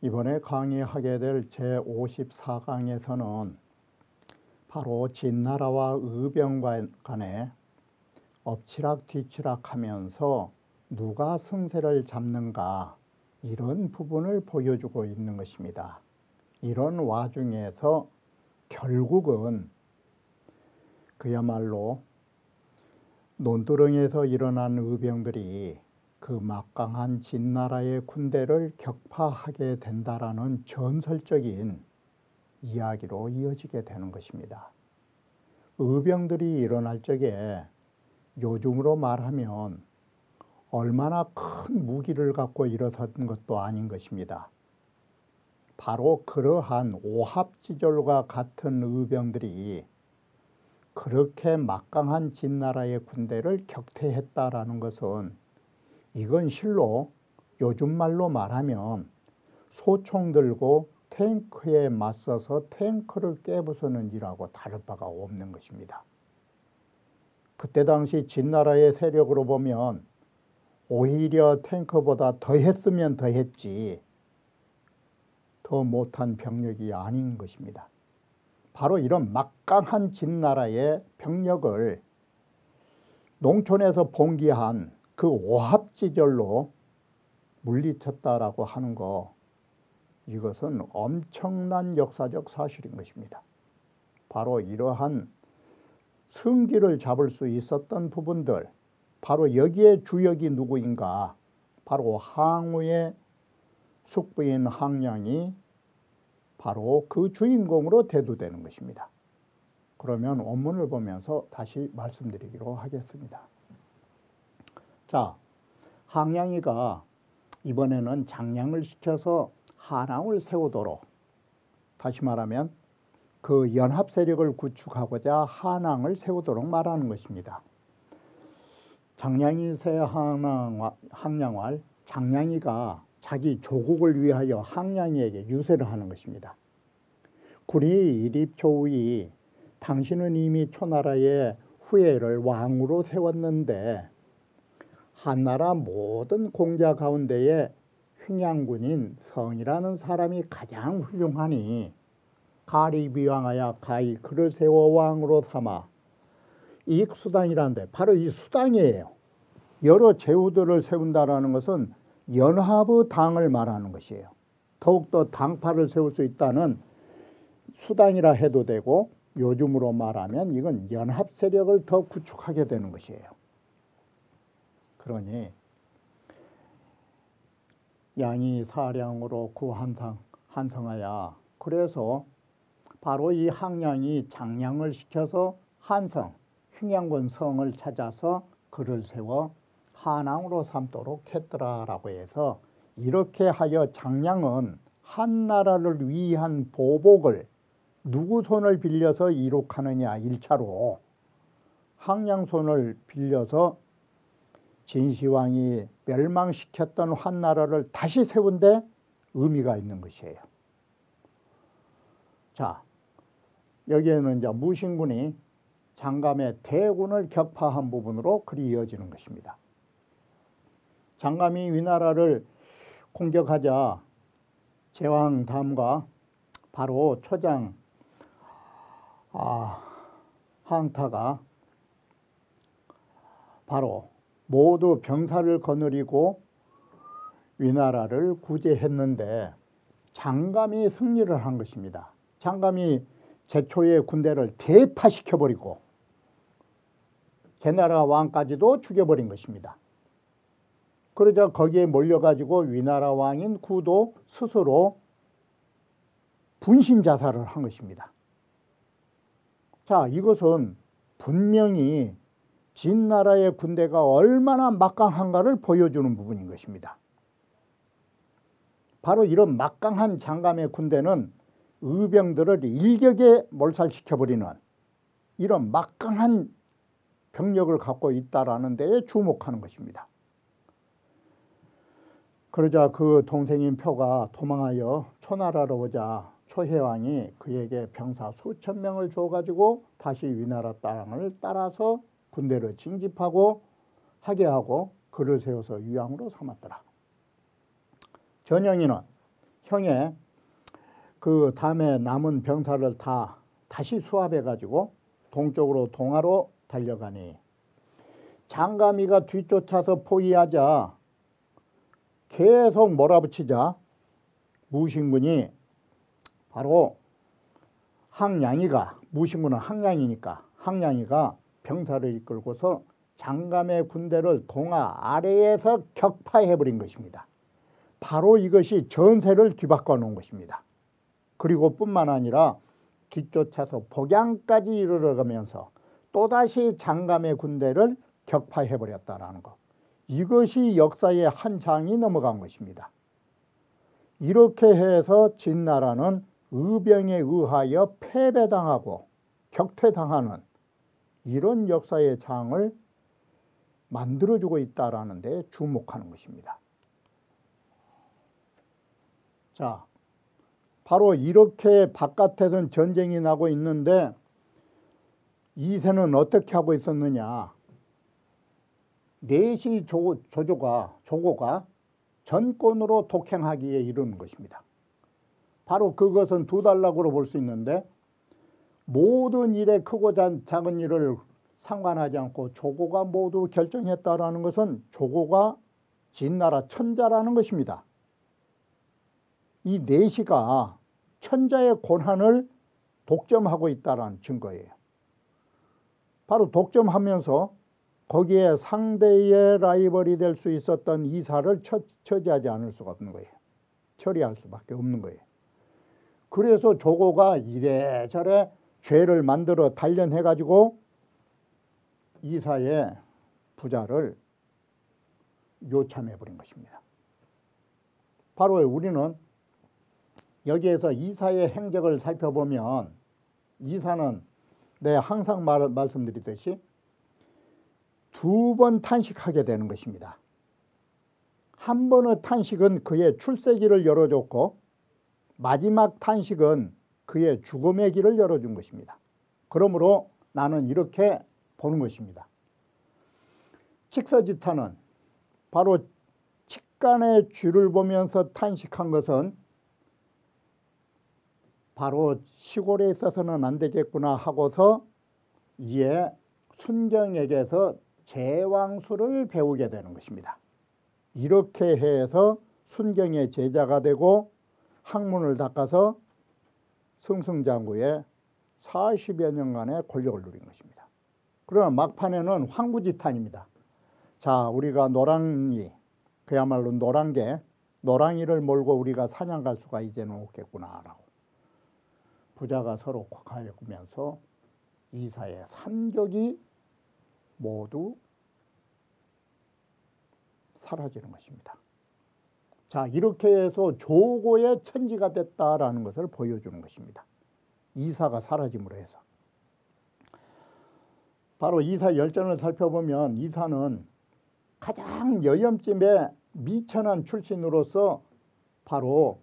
이번에 강의하게 될 제54강에서는 바로 진나라와 의병 간에 엎치락뒤치락 하면서 누가 승세를 잡는가, 이런 부분을 보여주고 있는 것입니다. 이런 와중에서 결국은 그야말로 논두렁에서 일어난 의병들이 그 막강한 진나라의 군대를 격파하게 된다라는 전설적인 이야기로 이어지게 되는 것입니다. 의병들이 일어날 적에 요즘으로 말하면 얼마나 큰 무기를 갖고 일어선 것도 아닌 것입니다. 바로 그러한 오합지졸과 같은 의병들이 그렇게 막강한 진나라의 군대를 격퇴했다라는 것은, 이건 실로 요즘 말로 말하면 소총 들고 탱크에 맞서서 탱크를 깨부수는 일하고 다를 바가 없는 것입니다. 그때 당시 진나라의 세력으로 보면 오히려 탱크보다 더 했으면 더 했지 더 못한 병력이 아닌 것입니다. 바로 이런 막강한 진나라의 병력을 농촌에서 봉기한 그 오합지졸로 물리쳤다라고 하는 거, 이것은 엄청난 역사적 사실인 것입니다. 바로 이러한 승기를 잡을 수 있었던 부분들, 바로 여기에 주역이 누구인가? 바로 항우의 숙부인 항량이 바로 그 주인공으로 대두되는 것입니다. 그러면 원문을 보면서 다시 말씀드리기로 하겠습니다. 자, 항량이가 이번에는 장량을 시켜서 한왕을 세우도록, 다시 말하면 그 연합 세력을 구축하고자 한왕을 세우도록 말하는 것입니다. 장량이 세 항량활, 장량이가 자기 조국을 위하여 항량이에게 유세를 하는 것입니다. 구리 일입초의, 당신은 이미 초나라의 후예를 왕으로 세웠는데 한나라 모든 공자 가운데에 횡양군인 성이라는 사람이 가장 훌륭하니 가리비왕하야 가히 그를 세워 왕으로 삼아. 이 수당이라는데 바로 이 수당이에요. 여러 제후들을 세운다라는 것은 연합의 당을 말하는 것이에요. 더욱더 당파를 세울 수 있다는 수당이라 해도 되고, 요즘으로 말하면 이건 연합 세력을 더 구축하게 되는 것이에요. 그러니 양이 사량으로 한성하야, 그래서 바로 이 항량이 장량을 시켜서 한성, 흉양군 성을 찾아서 그를 세워 한왕으로 삼도록 했더라라고 해서, 이렇게 하여 장량은 한나라를 위한 보복을 누구 손을 빌려서 이룩하느냐, 1차로 항량 손을 빌려서 진시황이 멸망시켰던 한나라를 다시 세운 데 의미가 있는 것이에요. 자, 여기에는 이제 무신군이 장감의 대군을 격파한 부분으로 글이 이어지는 것입니다. 장감이 위나라를 공격하자 제왕담과 바로 초장 항타가 바로 모두 병사를 거느리고 위나라를 구제했는데 장감이 승리를 한 것입니다. 장감이 제초의 군대를 대파시켜버리고 제나라 왕까지도 죽여버린 것입니다. 그러자 거기에 몰려가지고 위나라 왕인 구도 스스로 분신 자살을 한 것입니다. 자, 이것은 분명히 진나라의 군대가 얼마나 막강한가를 보여주는 부분인 것입니다. 바로 이런 막강한 장감의 군대는 의병들을 일격에 몰살시켜버리는 이런 막강한 병력을 갖고 있다라는 데에 주목하는 것입니다. 그러자 그 동생인 표가 도망하여 초나라로 오자 초해왕이 그에게 병사 수천 명을 줘가지고 다시 위나라 땅을 따라서 군대를 징집하고 하게 하고 그를 세워서 위왕으로 삼았더라. 전영이는 형에 그 다음에 남은 병사를 다시 수합해 가지고 동쪽으로 동하로 달려가니 장가미가 뒤쫓아서 포위하자 계속 몰아붙이자 무신군이 바로 항량이가, 무신군은 항량이니까 항량이가 병사를 이끌고서 장감의 군대를 동하 아래에서 격파해버린 것입니다. 바로 이것이 전세를 뒤바꿔 놓은 것입니다. 그리고 뿐만 아니라 뒤쫓아서 복양까지 이르러가면서 또다시 장감의 군대를 격파해버렸다라는 것. 이것이 역사의 한 장이 넘어간 것입니다. 이렇게 해서 진나라는 의병에 의하여 패배당하고 격퇴당하는 이런 역사의 장을 만들어주고 있다는 데 주목하는 것입니다. 자, 바로 이렇게 바깥에서는 전쟁이 나고 있는데 이세는 어떻게 하고 있었느냐. 내시 조고가 전권으로 독행하기에 이르는 것입니다. 바로 그것은 두 단락으로 볼 수 있는데 모든 일에 크고 작은 일을 상관하지 않고 조고가 모두 결정했다라는 것은 조고가 진나라 천자라는 것입니다. 이 내시가 천자의 권한을 독점하고 있다는 증거예요. 바로 독점하면서 거기에 상대의 라이벌이 될 수 있었던 이사를 처지하지 않을 수가 없는 거예요. 처리할 수밖에 없는 거예요. 그래서 조고가 이래저래 죄를 만들어 단련해가지고 이사의 부자를 요참해버린 것입니다. 바로 우리는 여기에서 이사의 행적을 살펴보면 이사는 내가 항상 말씀드리듯이 두 번 탄식하게 되는 것입니다. 한 번의 탄식은 그의 출세기를 열어줬고 마지막 탄식은 그의 죽음의 길을 열어준 것입니다. 그러므로 나는 이렇게 보는 것입니다. 칙서지타는 바로 칙간의 쥐를 보면서 탄식한 것은 바로 시골에 있어서는 안 되겠구나 하고서 이에 순경에게서 제왕수를 배우게 되는 것입니다. 이렇게 해서 순경의 제자가 되고 학문을 닦아서 승승장구에 40여 년간의 권력을 누린 것입니다. 그러나 막판에는 황구지탄입니다. 자, 우리가 노랑이, 그야말로 노랑이를 몰고 우리가 사냥 갈 수가 이제는 없겠구나라고 부자가 서로 콕하여면서 이사의 삼족이 모두 사라지는 것입니다. 자, 이렇게 해서 조고의 천지가 됐다라는 것을 보여주는 것입니다. 이사가 사라짐으로 해서. 바로 이사 열전을 살펴보면 이사는 가장 여염쯤에 미천한 출신으로서 바로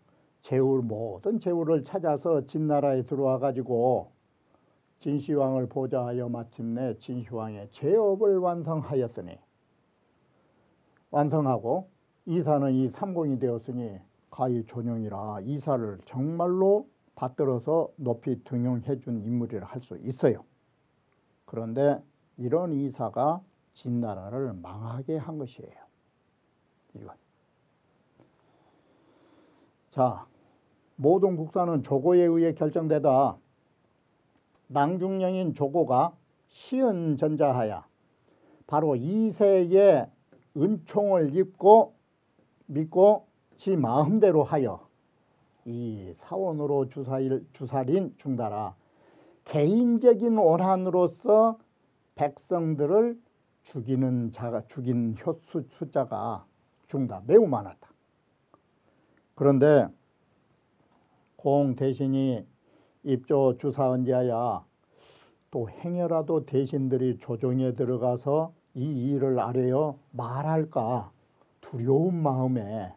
모든 제후를 찾아서 진나라에 들어와 가지고 진시황을 보좌하여 마침내 진시황의 제업을 완성하고 이사는 이 삼공이 되었으니 가히 존영이라 이사를 정말로 받들어서 높이 등용해 준 인물이라 할 수 있어요. 그런데 이런 이사가 진나라를 망하게 한 것이에요. 이건. 자, 모든 국사는 조고에 의해 결정되다 낭중령인 조고가 시은전자하야 바로 이세의 은총을 믿고 지 마음대로 하여 이 사원으로 주살인 중다라 개인적인 원한으로서 백성들을 죽인 숫자가 중다 매우 많았다. 그런데 공 대신이 입조 주사언제하야 또 행여라도 대신들이 조정에 들어가서 이 일을 아뢰어 말할까 두려운 마음에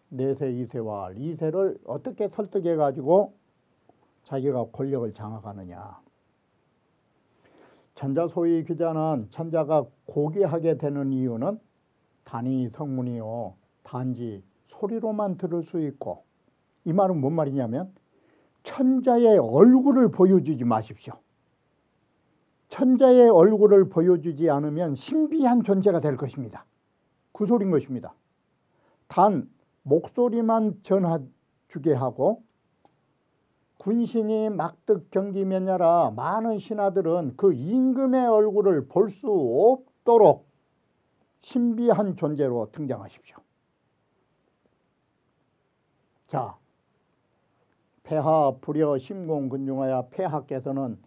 내세 이세와 이세를 어떻게 설득해 가지고 자기가 권력을 장악하느냐. 천자 소위 규자는 천자가 고귀하게 되는 이유는 단위 성문이요 단지 소리로만 들을 수 있고 이 말은 뭔 말이냐면 천자의 얼굴을 보여주지 마십시오. 천자의 얼굴을 보여주지 않으면 신비한 존재가 될 것입니다. 그 소리인 것입니다. 단 목소리만 전해주게 하고 군신이 막득 경기면야라 많은 신하들은 그 임금의 얼굴을 볼 수 없도록 신비한 존재로 등장하십시오. 자, 폐하 불여 심공 근중하여 폐하께서는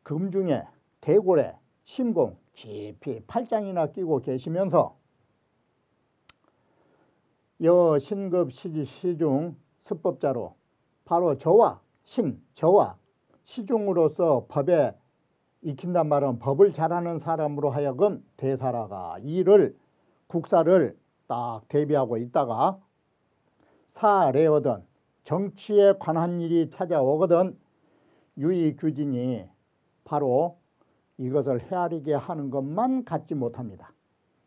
금중에 대궐에 심공 깊이 팔짱이나 끼고 계시면서 여 신급 시중 스법자로 바로 저와 시중으로서 법에 익힌단 말은 법을 잘하는 사람으로 하여금 대사라가 일을 국사를 딱 대비하고 있다가 사례거든 정치에 관한 일이 찾아오거든 유의규진이 바로 이것을 헤아리게 하는 것만 갖지 못합니다.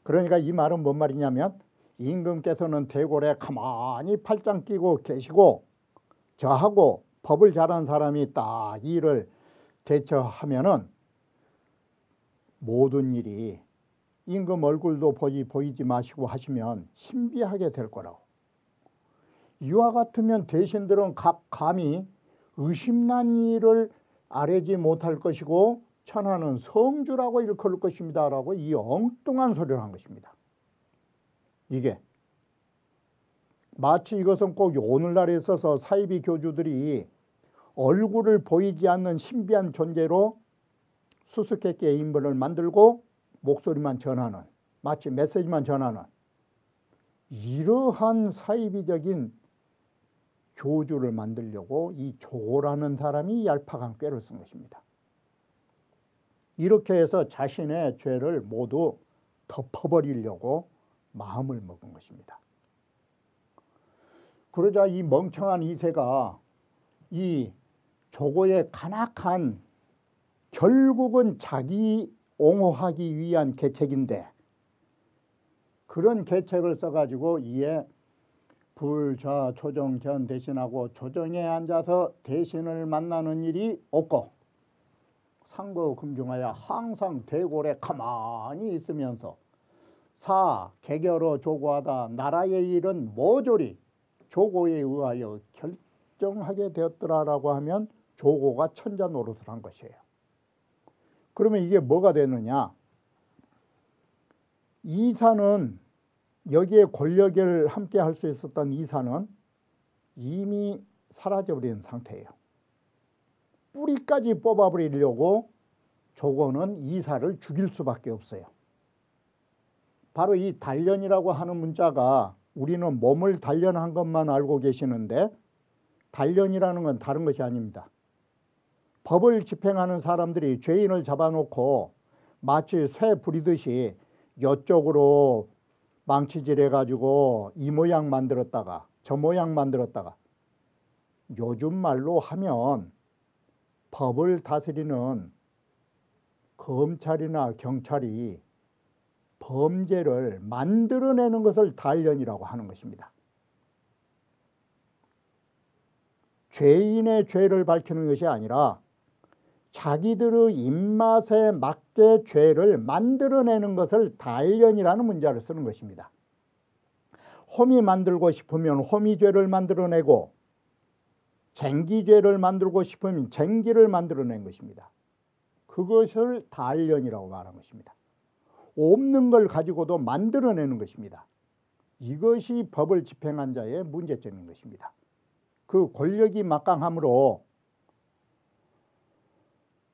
그러니까 이 말은 뭔 말이냐면 임금께서는 대궐에 가만히 팔짱 끼고 계시고 저하고 법을 잘하는 사람이 딱 일을 대처하면은 모든 일이 임금 얼굴도 보이지 마시고 하시면 신비하게 될 거라고. 이와 같으면 대신들은 감히 의심난 일을 아뢰지 못할 것이고 천하는 성주라고 일컬을 것입니다 라고 이 엉뚱한 소리를 한 것입니다. 이게 마치 이것은 꼭 오늘날에 있어서 사이비 교주들이 얼굴을 보이지 않는 신비한 존재로 수수께끼의 인물을 만들고 목소리만 전하는 마치 메시지만 전하는 이러한 사이비적인 교주를 만들려고 이 조라는 사람이 얄팍한 꾀를 쓴 것입니다. 이렇게 해서 자신의 죄를 모두 덮어버리려고 마음을 먹은 것입니다. 그러자 이 멍청한 이세가 이 조고의 간악한 결국은 자기 옹호하기 위한 계책인데 그런 계책을 써가지고 이에 불좌 조정 견 대신하고 조정에 앉아서 대신을 만나는 일이 없고 상거 금중하여 항상 대궐에 가만히 있으면서 사 개결어 조고하다 나라의 일은 모조리 조고에 의하여 결정하게 되었더라라고 하면 조고가 천자 노릇을 한 것이에요. 그러면 이게 뭐가 되느냐? 이사는 여기에 권력을 함께 할 수 있었던 이사는 이미 사라져버린 상태예요. 뿌리까지 뽑아버리려고 조고는 이사를 죽일 수밖에 없어요. 바로 이 단련이라고 하는 문자가 우리는 몸을 단련한 것만 알고 계시는데 단련이라는 건 다른 것이 아닙니다. 법을 집행하는 사람들이 죄인을 잡아놓고 마치 쇠 부리듯이 이쪽으로 망치질 해가지고 이 모양 만들었다가 저 모양 만들었다가 요즘 말로 하면 법을 다스리는 검찰이나 경찰이 범죄를 만들어내는 것을 단련이라고 하는 것입니다. 죄인의 죄를 밝히는 것이 아니라 자기들의 입맛에 맞게 죄를 만들어내는 것을 단련이라는 문자를 쓰는 것입니다. 홈이 만들고 싶으면 홈이죄를 만들어내고 쟁기죄를 만들고 싶으면 쟁기를 만들어낸 것입니다. 그것을 단련이라고 말하는 것입니다. 없는 걸 가지고도 만들어내는 것입니다. 이것이 법을 집행한 자의 문제점인 것입니다. 그 권력이 막강함으로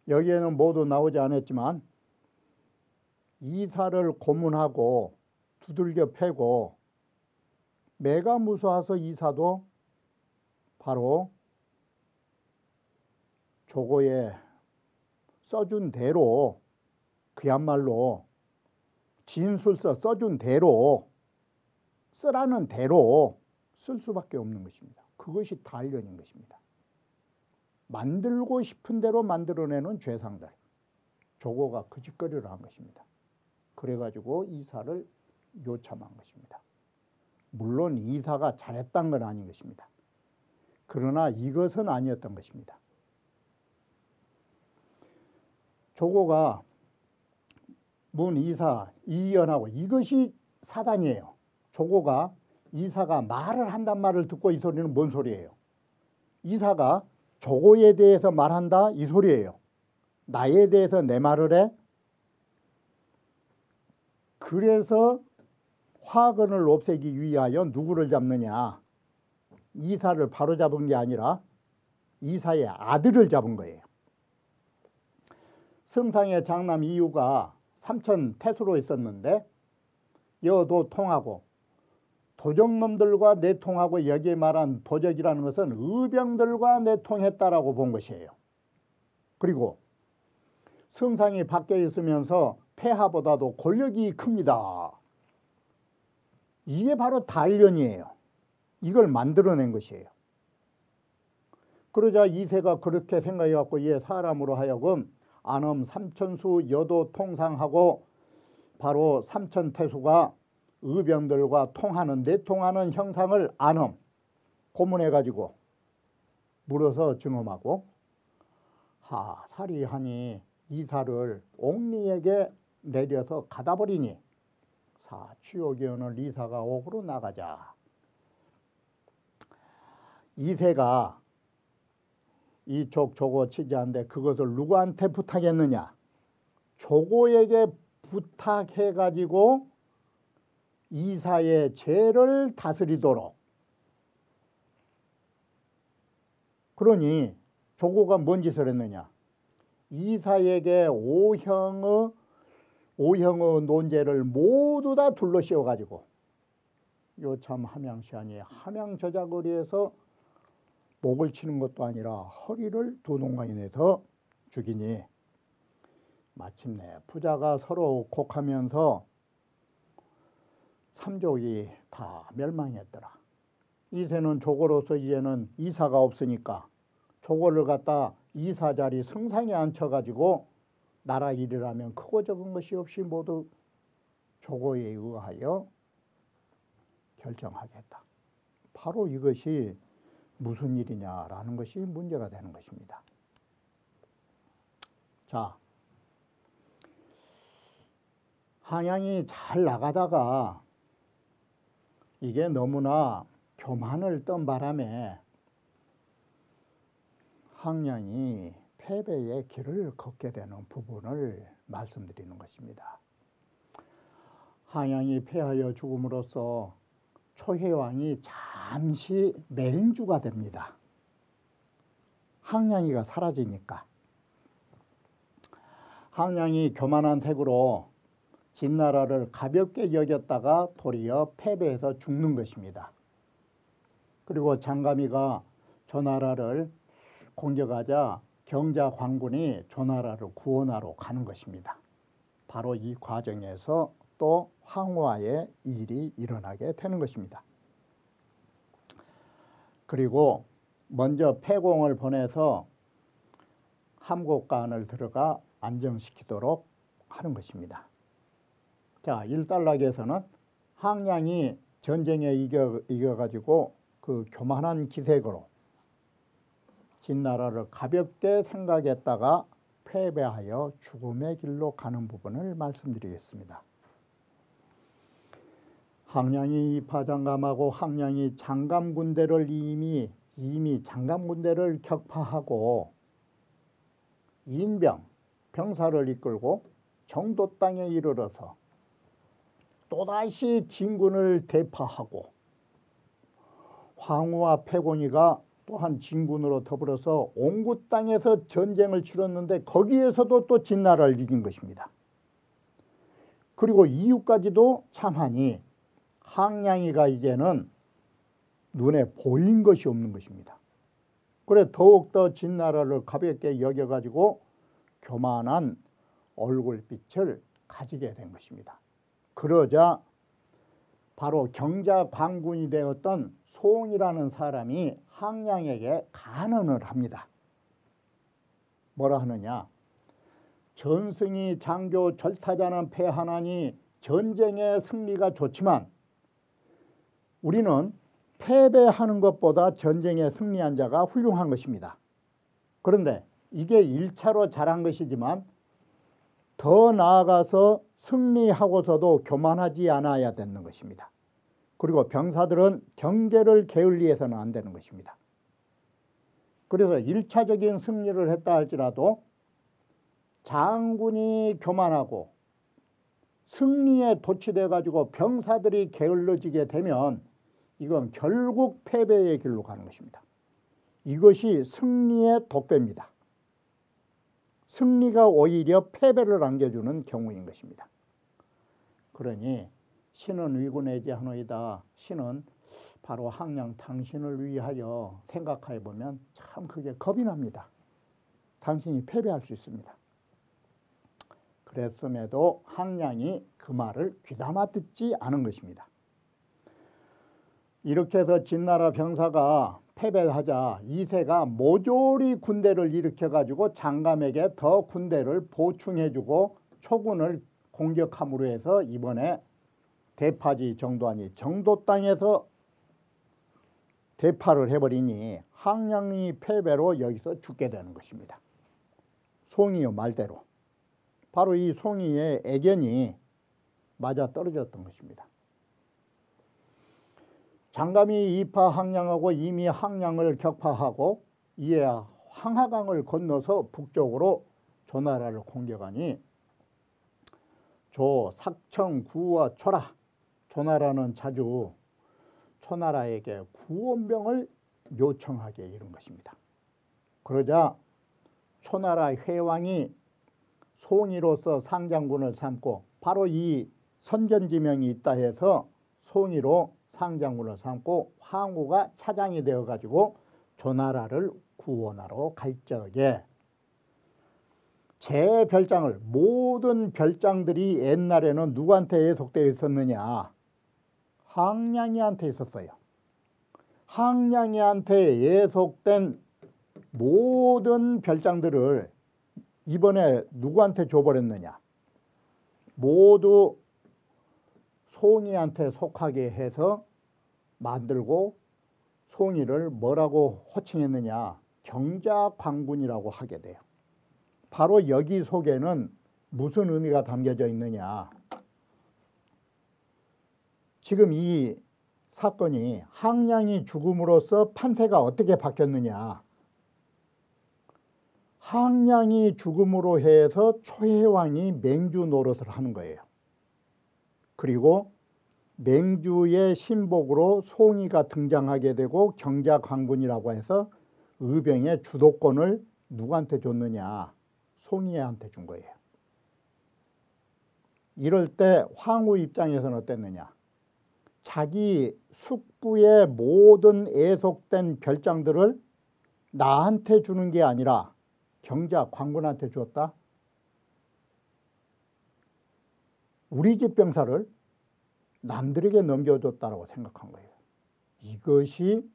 여기에는 모두 나오지 않았지만 이사를 고문하고 두들겨 패고 매가 무서워서 이사도 바로 조고에 써준 대로 그야말로 진술서 써준 대로 쓰라는 대로 쓸 수밖에 없는 것입니다. 그것이 단련인 것입니다. 만들고 싶은 대로 만들어내는 죄상들 조고가 그 짓거리를 한 것입니다. 그래가지고 이사를 요참한 것입니다. 물론 이사가 잘했다는 건 아닌 것입니다. 그러나 이것은 아니었던 것입니다. 조고가 문 이사 이연하고 이것이 사단이에요. 조고가 이사가 말을 한단 말을 듣고 이 소리는 뭔 소리예요? 이사가 조고에 대해서 말한다 이 소리예요. 나에 대해서 내 말을 해? 그래서 화근을 없애기 위하여 누구를 잡느냐? 이사를 바로 잡은 게 아니라 이사의 아들을 잡은 거예요. 승상의 장남 이유가 삼천 태수로 있었는데 여도 통하고 도적놈들과 내통하고 여기에 말한 도적이라는 것은 의병들과 내통했다라고 본 것이에요. 그리고 승상이 밖에 있으면서 폐하보다도 권력이 큽니다. 이게 바로 단련이에요. 이걸 만들어낸 것이에요. 그러자 이세가 그렇게 생각해갖고 얘 사람으로 하여금 안엄 삼천수 여도 통상하고 바로 삼천태수가 의병들과 통하는 내통하는 형상을 안엄 고문해가지고 물어서 증언하고 사리하니 이사를 옥리에게 내려서 가다버리니 취욕이 오늘 이사가 옥으로 나가자. 이세가 이쪽 조고 치지한데 그것을 누구한테 부탁했느냐? 조고에게 부탁해가지고 이사의 죄를 다스리도록. 그러니 조고가 뭔 짓을 했느냐? 이사에게 오형의 논제를 모두 다 둘러 씌워가지고 요참 함양시안이 함양 저자거리에서 목을 치는 것도 아니라 허리를 두 농간인에서 죽이니 마침내 부자가 서로 곡하면서 삼족이 다 멸망했더라. 이세는 조고로서 이제는 이사가 없으니까 조고를 갖다 이사 자리 승상에 앉혀가지고 나라 일이라면 크고 적은 것이 없이 모두 조고에 의하여 결정하겠다. 바로 이것이 무슨 일이냐라는 것이 문제가 되는 것입니다. 자, 항양이 잘 나가다가 이게 너무나 교만을 떤 바람에 항양이 패배의 길을 걷게 되는 부분을 말씀드리는 것입니다. 항양이 패하여 죽음으로써 초해왕이 잠시 맹주가 됩니다. 항량이가 사라지니까. 항량이 교만한 색으로 진나라를 가볍게 여겼다가 도리어 패배해서 죽는 것입니다. 그리고 장가미가 조나라를 공격하자 경자 광군이 조나라를 구원하러 가는 것입니다. 바로 이 과정에서 또 황후와의 일이 일어나게 되는 것입니다. 그리고 먼저 패공을 보내서 함곡간을 들어가 안정시키도록 하는 것입니다. 자, 일단락에서는 항량이 전쟁에 이겨가지고 그 교만한 기색으로 진나라를 가볍게 생각했다가 패배하여 죽음의 길로 가는 부분을 말씀드리겠습니다. 항량이 이파장감하고 항량이 장감군대를 이미 장감군대를 격파하고 인병, 병사를 이끌고 정도 땅에 이르러서 또다시 진군을 대파하고 황후와 패공이가 또한 진군으로 더불어서 옹구 땅에서 전쟁을 치렀는데 거기에서도 또 진나라를 이긴 것입니다. 그리고 이유까지도 참하니 항량이가 이제는 눈에 보인 것이 없는 것입니다. 그래 더욱더 진나라를 가볍게 여겨가지고 교만한 얼굴빛을 가지게 된 것입니다. 그러자 바로 경자 광군이 되었던 송이라는 사람이 항량에게 간언을 합니다. 뭐라 하느냐? 전승이 장교 절타자는 패하나니 전쟁의 승리가 좋지만 우리는 패배하는 것보다 전쟁에 승리한 자가 훌륭한 것입니다. 그런데 이게 1차로 잘한 것이지만 더 나아가서 승리하고서도 교만하지 않아야 되는 것입니다. 그리고 병사들은 경계를 게을리해서는 안 되는 것입니다. 그래서 1차적인 승리를 했다 할지라도 장군이 교만하고 승리에 도취돼 가지고 병사들이 게을러지게 되면 이건 결국 패배의 길로 가는 것입니다. 이것이 승리의 독배입니다. 승리가 오히려 패배를 안겨주는 경우인 것입니다. 그러니 신은 위군해제하노이다. 신은 바로 항량 당신을 위하여 생각해 보면 참 그게 겁이 납니다. 당신이 패배할 수 있습니다. 그랬음에도 항량이 그 말을 귀담아 듣지 않은 것입니다. 이렇게 해서 진나라 병사가 패배하자 이세가 모조리 군대를 일으켜가지고 장감에게 더 군대를 보충해주고 초군을 공격함으로 해서 이번에 대파지 정도하니 정도 땅에서 대파를 해버리니 항량이 패배로 여기서 죽게 되는 것입니다. 송이요 말대로. 바로 이 송이의 애견이 맞아 떨어졌던 것입니다. 장감이 이파 항량하고 이미 항량을 격파하고 이에 황하강을 건너서 북쪽으로 조나라를 공격하니 조, 삭청, 구와 초라. 조나라는 자주 초나라에게 구원병을 요청하게 이른 것입니다. 그러자 초나라 회왕이 송이로서 상장군을 삼고 바로 이 선견지명이 있다 해서 송이로 상장군을 삼고 황후가 차장이 되어가지고 조나라를 구원하러 갈 적에 제 별장을 모든 별장들이 옛날에는 누구한테 예속되어 있었느냐? 항량이한테 있었어요. 항량이한테 예속된 모든 별장들을 이번에 누구한테 줘버렸느냐? 모두 송이한테 속하게 해서 만들고 송이를 뭐라고 호칭했느냐? 경자관군이라고 하게 돼요. 바로 여기 속에는 무슨 의미가 담겨져 있느냐? 지금 이 사건이 항량이 죽음으로써 판세가 어떻게 바뀌었느냐? 항량이 죽음으로 해서 초해왕이 맹주 노릇을 하는 거예요. 그리고 맹주의 신복으로 송이가 등장하게 되고 경자관군이라고 해서 의병의 주도권을 누구한테 줬느냐? 송이한테 준 거예요. 이럴 때 황후 입장에서는 어땠느냐? 자기 숙부의 모든 애속된 별장들을 나한테 주는 게 아니라 경자관군한테 주었다. 우리 집 병사를 남들에게 넘겨줬다라고 생각한 거예요. 이것이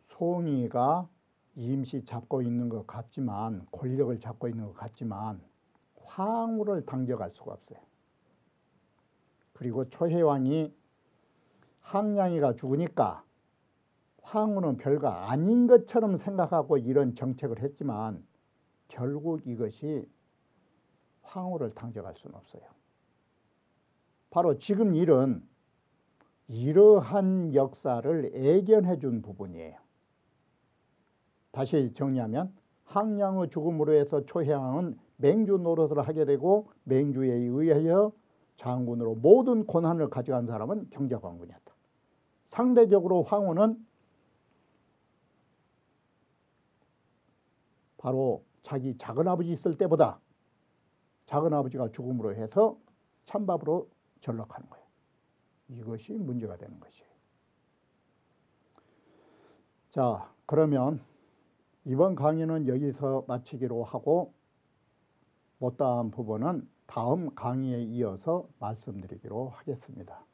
송이가 임시 잡고 있는 것 같지만, 권력을 잡고 있는 것 같지만 황후를 당겨갈 수가 없어요. 그리고 초해왕이 항량이가 죽으니까 황후는 별거 아닌 것처럼 생각하고 이런 정책을 했지만 결국 이것이 황후를 당겨갈 수는 없어요. 바로 지금 일은 이러한 역사를 애견해 준 부분이에요. 다시 정리하면 항량의 죽음으로 해서 초해왕은 맹주 노릇을 하게 되고 맹주에 의하여 장군으로 모든 권한을 가져간 사람은 경자관군이었다. 상대적으로 황후는 바로 자기 작은아버지 있을 때보다 작은아버지가 죽음으로 해서 찬밥으로 전락하는 거예요. 이것이 문제가 되는 것이에요. 자, 그러면 이번 강의는 여기서 마치기로 하고 못다한 부분은 다음 강의에 이어서 말씀드리기로 하겠습니다.